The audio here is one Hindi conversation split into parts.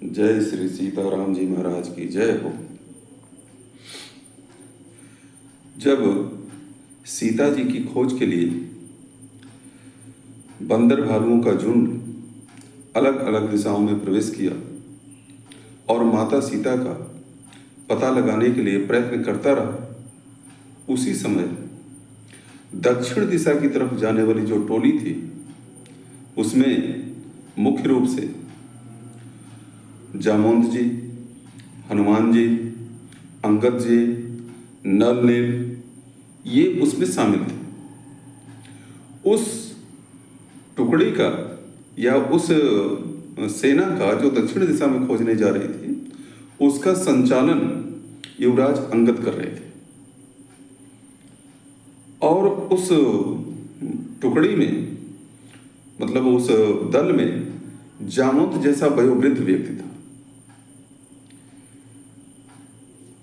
जय श्री सीताराम जी महाराज की जय हो। जब सीता जी की खोज के लिए बंदर भालुओं का झुंड अलग अलग दिशाओं में प्रवेश किया और माता सीता का पता लगाने के लिए प्रयत्न करता रहा, उसी समय दक्षिण दिशा की तरफ जाने वाली जो टोली थी उसमें मुख्य रूप से जामवंत जी, हनुमान जी, अंगद जी, नल नील ये उसमें शामिल थे। उस टुकड़ी का या उस सेना का जो दक्षिण दिशा में खोजने जा रही थी उसका संचालन युवराज अंगद कर रहे थे और उस टुकड़ी में मतलब उस दल में जामवंत जैसा वयोवृद्ध व्यक्ति था।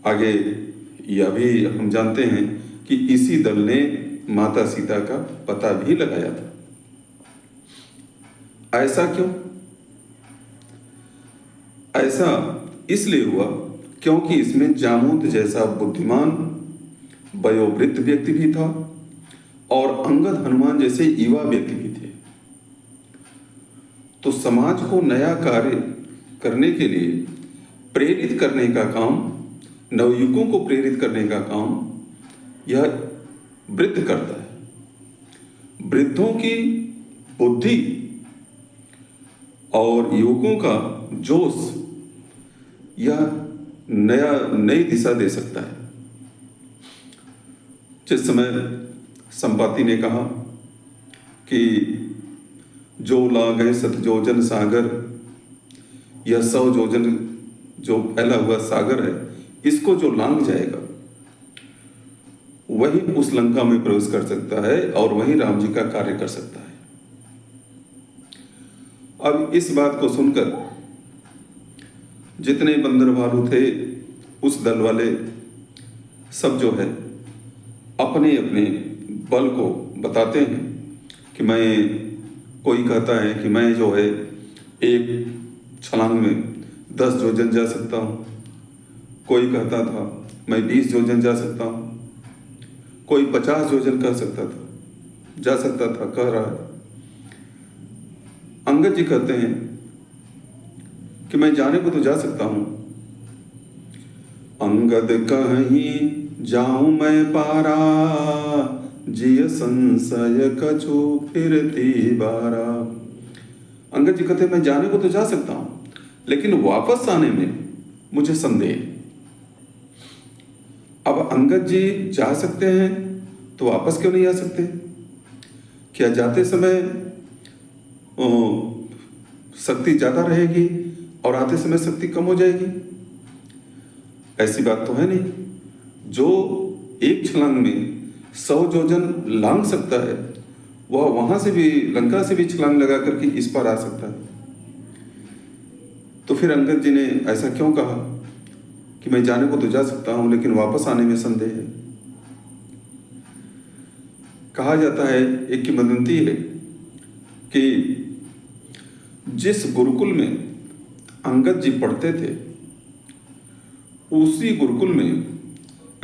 आगे यह भी हम जानते हैं कि इसी दल ने माता सीता का पता भी लगाया था। ऐसा क्यों? ऐसा इसलिए हुआ क्योंकि इसमें जामवंत जैसा बुद्धिमान वयोवृद्ध व्यक्ति भी था और अंगद हनुमान जैसे युवा व्यक्ति भी थे। तो समाज को नया कार्य करने के लिए प्रेरित करने का काम, नवयुवकों को प्रेरित करने का काम यह वृद्ध करता है। वृद्धों की बुद्धि और युवकों का जोश यह नई दिशा दे सकता है। जिस समय संपाति ने कहा कि जो लागे 7 योजन सागर, यह 100 योजन जो फैला हुआ सागर है इसको जो लांघ जाएगा वही उस लंका में प्रवेश कर सकता है और वही राम जी का कार्य कर सकता है। अब इस बात को सुनकर जितने बंदर भालू थे उस दल वाले सब जो है अपने अपने बल को बताते हैं कि कोई कहता है कि मैं जो है एक छलांग में 10 योजन जा सकता हूँ, कोई कहता था मैं 20 योजन जा सकता हूँ, कोई 50 योजन जा सकता था कह रहा है। अंगद जी कहते हैं कि मैं जाने को तो जा सकता हूँ। अंगद कहीं जाऊं मैं पारा, जिय संशय कछु फिरती बारा। अंगद जी कहते हैं मैं जाने को तो जा सकता हूँ लेकिन वापस आने में मुझे संदेह। अब अंगद जी जा सकते हैं तो वापस क्यों नहीं आ सकते? क्या जाते समय शक्ति ज्यादा रहेगी और आते समय शक्ति कम हो जाएगी? ऐसी बात तो है नहीं। जो एक छलांग में 100 योजन लांघ सकता है वह वहां से भी, लंका से भी छलांग लगा करके इस पार आ सकता है। तो फिर अंगद जी ने ऐसा क्यों कहा कि मैं जाने को तो जा सकता हूं लेकिन वापस आने में संदेह है? कहा जाता है, एक किंवदंती है कि जिस गुरुकुल में अंगद जी पढ़ते थे उसी गुरुकुल में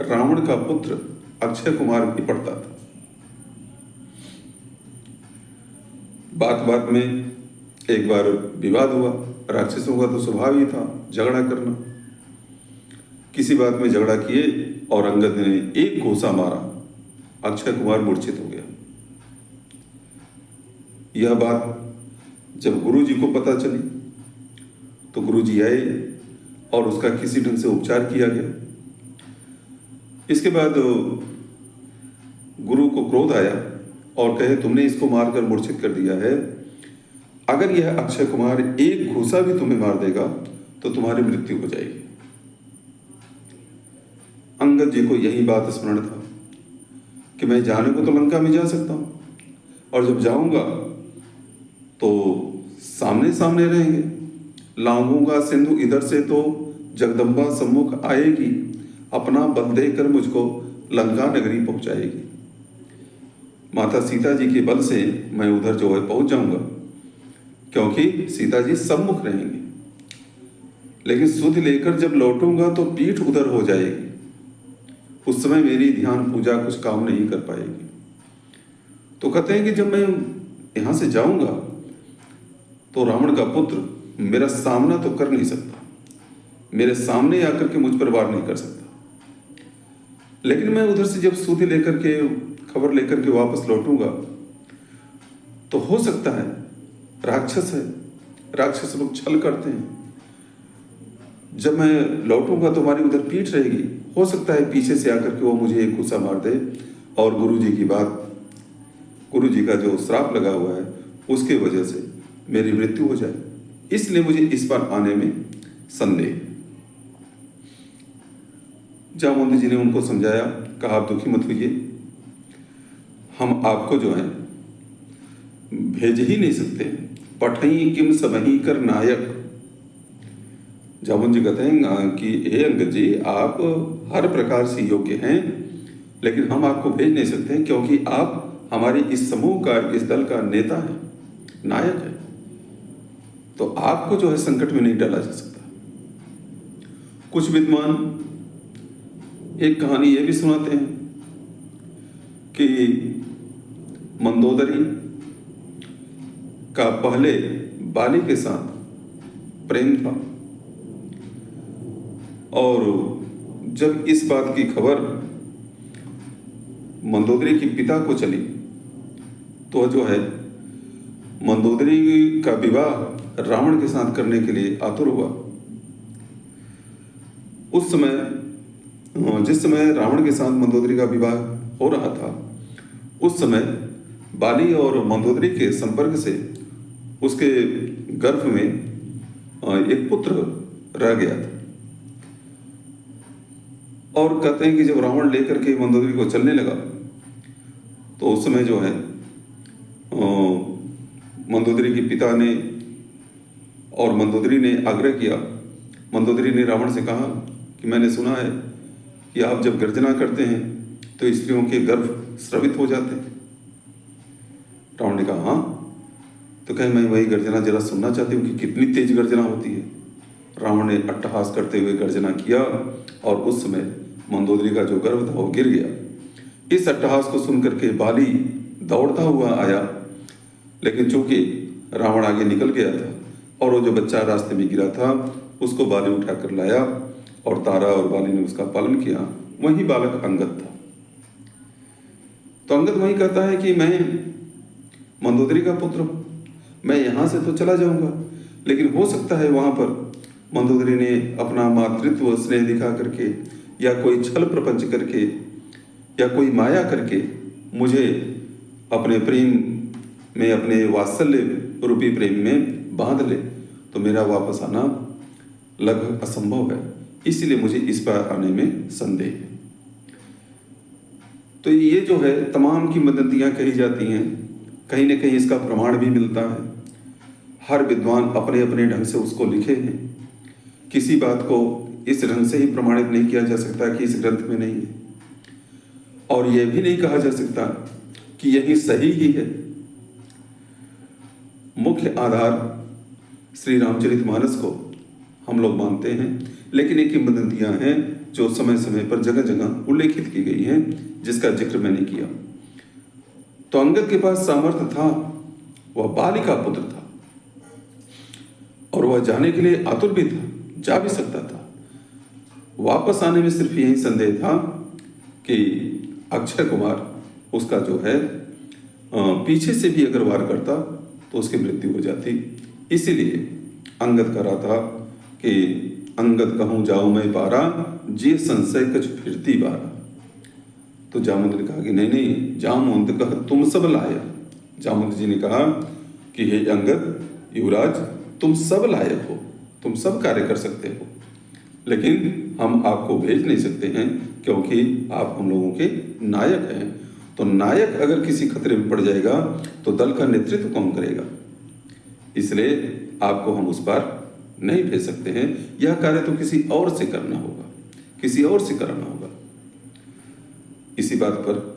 रावण का पुत्र अक्षय कुमार भी पढ़ता था। बात बात में एक बार विवाद हुआ। राक्षसों का तो स्वभाव ही था झगड़ा करना। किसी बात में झगड़ा किए और अंगद ने एक घूंसा मारा, अक्षय कुमार मूर्छित हो गया। यह बात जब गुरु जी को पता चली तो गुरु जी आए और उसका किसी ढंग से उपचार किया गया। इसके बाद गुरु को क्रोध आया और कहे तुमने इसको मारकर मूर्छित कर दिया है, अगर यह अक्षय कुमार एक घूंसा भी तुम्हें मार देगा तो तुम्हारी मृत्यु हो जाएगी। अंगद जी को यही बात स्मरण था कि मैं जाने को तो लंका में जा सकता हूं और जब जाऊंगा तो सामने सामने रहेंगे। लांघूंगा सिंधु इधर से तो जगदम्बा सम्मुख आएगी, अपना बल देकर मुझको लंका नगरी पहुंचाएगी। माता सीता जी के बल से मैं उधर जो है पहुंच जाऊंगा क्योंकि सीता जी सम्मुख रहेंगे। लेकिन सुध लेकर जब लौटूंगा तो पीठ उधर हो जाएगी, उस समय मेरी ध्यान पूजा कुछ काम नहीं कर पाएगी। तो कहते हैं कि जब मैं यहाँ से जाऊंगा तो रावण का पुत्र मेरा सामना तो कर नहीं सकता, मेरे सामने आकर के मुझ पर वार नहीं कर सकता। लेकिन मैं उधर से जब सूदी लेकर के, खबर लेकर के वापस लौटूंगा तो हो सकता है, राक्षस है, राक्षस लोग छल करते हैं, जब मैं लौटूंगा तो हमारी उधर पीठ रहेगी, हो सकता है पीछे से आकर के वो मुझे एक घुसा मार दे और गुरुजी की बात, गुरुजी का जो श्राप लगा हुआ है उसके वजह से मेरी मृत्यु हो जाए, इसलिए मुझे इस बार आने में संदेह। जामवंत जी ने उनको समझाया, कहा आप दुखी मत होइए, हम आपको जो है भेज ही नहीं सकते, पठई किम सबही कर नायक। जामवंत जी कहते हैं कि हे अंगद जी, आप हर प्रकार से योग्य हैं, लेकिन हम आपको भेज नहीं सकते क्योंकि आप हमारे इस समूह का, इस दल का नेता है, नायक है, तो आपको जो है संकट में नहीं डाला जा सकता। कुछ विद्वान एक कहानी ये भी सुनाते हैं कि मंदोदरी का पहले बाली के साथ प्रेम था, और जब इस बात की खबर मंदोदरी के पिता को चली तो जो है मंदोदरी का विवाह रावण के साथ करने के लिए आतुर हुआ। उस समय, जिस समय रावण के साथ मंदोदरी का विवाह हो रहा था, उस समय बाली और मंदोदरी के संपर्क से उसके गर्भ में एक पुत्र रह गया था। और कहते हैं कि जब रावण लेकर के मंदोदरी को चलने लगा तो उस समय जो है मंदोदरी के पिता ने और मंदोदरी ने आग्रह किया, मंदोदरी ने रावण से कहा कि मैंने सुना है कि आप जब गर्जना करते हैं तो स्त्रियों के गर्भ स्रवित हो जाते हैं। रावण ने कहा हाँ, तो कहे मैं वही गर्जना जरा सुनना चाहती हूँ कि कितनी तेज गर्जना होती है। रावण ने अट्टहास करते हुए गर्जना किया और उस समय मंदोदरी का जो गर्भ था वो गिर गया। इस अट्टहास को सुनकर के बाली दौड़ता हुआ आया, लेकिन चूंकि रावण आगे निकल गया था और वो जो बच्चा रास्ते में गिरा था उसको बाली उठाकर लाया और तारा और बाली ने उसका पालन किया। वही बालक अंगद था। तो अंगद वही कहता है कि मैं मंदोदरी का पुत्र हूं, मैं यहां से तो चला जाऊंगा, लेकिन हो सकता है वहां पर मंदोदरी ने अपना मातृत्व स्नेह दिखा करके या कोई छल प्रपंच करके या कोई माया करके मुझे अपने प्रेम में, अपने वात्सल्य रूपी प्रेम में बांध ले, तो मेरा वापस आना लगभग असंभव है, इसलिए मुझे इस बार आने में संदेह है। तो ये जो है तमाम की किंवदंतियां कही जाती हैं, कहीं न कहीं इसका प्रमाण भी मिलता है। हर विद्वान अपने अपने ढंग से उसको लिखे हैं, किसी बात को इस ढंग से ही प्रमाणित नहीं किया जा सकता कि इस ग्रंथ में नहीं है, और यह भी नहीं कहा जा सकता कि यही सही ही है। मुख्य आधार श्री रामचरितमानस को हम लोग मानते हैं, लेकिन एक किंवदंतियां हैं जो समय समय पर जगह जगह उल्लेखित की गई हैं, जिसका जिक्र मैंने किया। तो अंगद के पास सामर्थ्य था, वह बाली का पुत्र था और वह जाने के लिए आतुर भी था, जा भी सकता था। वापस आने में सिर्फ यही संदेह था कि अक्षय कुमार उसका जो है पीछे से भी अगर वार करता तो उसकी मृत्यु हो जाती। इसीलिए अंगद कह रहा था कि अंगद कहूँ जाऊँ मैं पारा, जे संशय कछ फिरती बारा। तो जामवंत ने कहा कि नहीं नहीं, जामवंत कह तुम सब लायक। जामवंत जी ने कहा कि हे अंगद, युवराज, तुम सब लायक हो, तुम सब कार्य कर सकते हो, लेकिन हम आपको भेज नहीं सकते हैं क्योंकि आप हम लोगों के नायक हैं। तो नायक अगर किसी खतरे में पड़ जाएगा तो दल का नेतृत्व कौन करेगा, इसलिए आपको हम उस पार नहीं भेज सकते हैं। यह कार्य तो किसी और से करना होगा, किसी और से कराना होगा। इसी बात पर